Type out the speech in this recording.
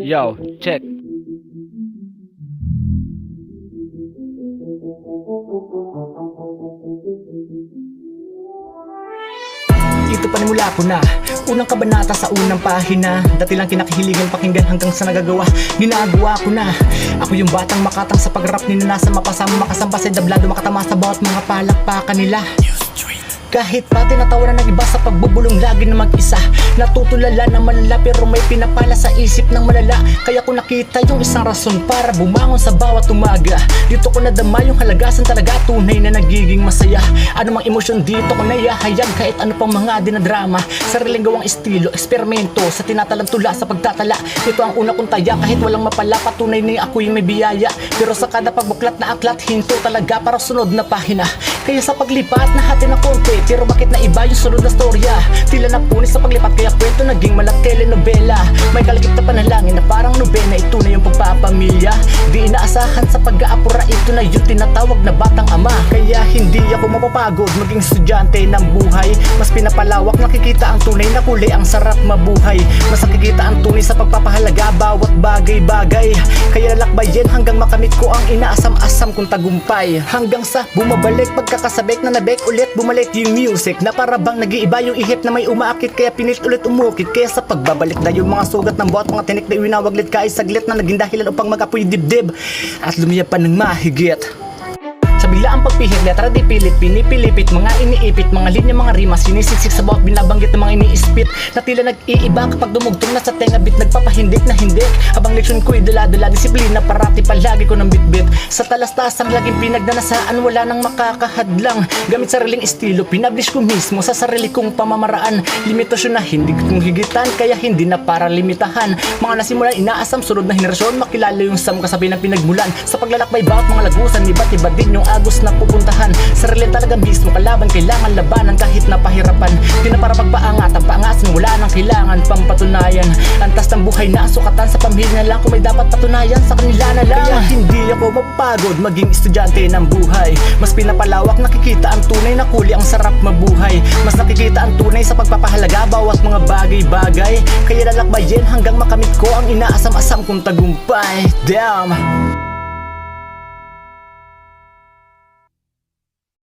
Yo, check. Ito panimula ko na unang kabanata sa unang pahina. Dati lang kinakahiligan pakinggan hanggang sa nagagawa. Ginagawa ko na. Ako yung batang makatang sa pagrap, ninanasa mapasama makasamba sa dablado, makatama sa bawat mga palakpakan nila. Kahit pa tinatawanan ng iba sa pagbubulong lagi na mag-isa, natutulala na malala pero may pinapala sa isip ng malala. Kaya ko nakita yung isang rason para bumangon sa bawat umaga. Dito ko nadama yung halagasan talaga, tunay na nagiging masaya. Ano mang emosyon dito ko naihahayag, kahit ano pang mga dinadrama. Sariling gawang estilo, eksperimento sa tinatalantula sa pagtatala. Ito ang una kong taya kahit walang mapala, patunay na ako yung may biyaya. Pero sa kada pagbuklat na aklat, hinto talaga para sunod na pahina. Kaya sa paglipat nahati na konti, pero bakit na iba yung sunod na storya? Tila napunis sa paglipat kaya kwento naging malat telenovela. May kalagip na panalangin na parang nobena, ito na yung pagpapamilya. Di inaasahan sa pag-aapura, ito na yung tinatawag na batang ama. Kaya hindi ako mapapagod maging estudyante ng buhay. Mas pinapalawak, nakikita ang tunay na kulay, ang sarap mabuhay. Mas nakikita ang tunay sa pagpapahalaga bawat bagay-bagay. Kaya lalakbayin hanggang makamit ko ang inaasam-asam kong tagumpay. Hanggang sa bumabalik pagkakasabik na nabek ulit, bumalik yung music na para bang nag-iiba yung ihip na may umaakit. Kaya pinit ulit umukit, kaya sa pagbabalik na yung mga sugat ng bawat mga tinik na iwinawaglit kahit saglit na naging dahilan upang mag-apoy dibdib at lumiyap pa ng mahigit. Sa biglaang pagpihit, letra di pilit, pinipilipit, mga iniipit, mga linya, mga rimas, sinisiksik sa bawat binabanggit ng mga iniispit na tila nag-iiba kapag dumugtong na sa tenga bit, nagpapahindik na hindik. Habang leksyon ko'y dala-dala, disiplina, parati palagi ko ng bit-bit. Sa talastasang laging pinagdanasaan, wala nang makakahadlang. Gamit sariling estilo, pinablish ko mismo sa sarili kong pamamaraan. Limitasyon na hindi kong higitan, kaya hindi na para limitahan. Mga nasimulan, inaasam, sunod na henerasyon, makilala yung sam kasabi ng pinagmulan. Sa paglalakbay bawat mga lagusan, iba't iba din yung agos na pupuntahan. Sarili talaga mismo kalaban, kailangan labanan kahit napahirapan. Di na para pagpaangat, ang paangasan wala nang kailangan pang patunayan. Antas ng buhay na sukatan sa pamilya na lang, kung may dapat patunayan sa kanila na lang. Kaya hindi ako mapagod maging estudyante ng buhay. Mas pinapalawak, nakikita ang tunay na kulay, ang sarap mabuhay. Mas nakikita ang tunay sa pagpapahalaga bawat mga bagay-bagay. Kaya lalakbayin hanggang makamit ko ang inaasam-asam kong tagumpay. Damn!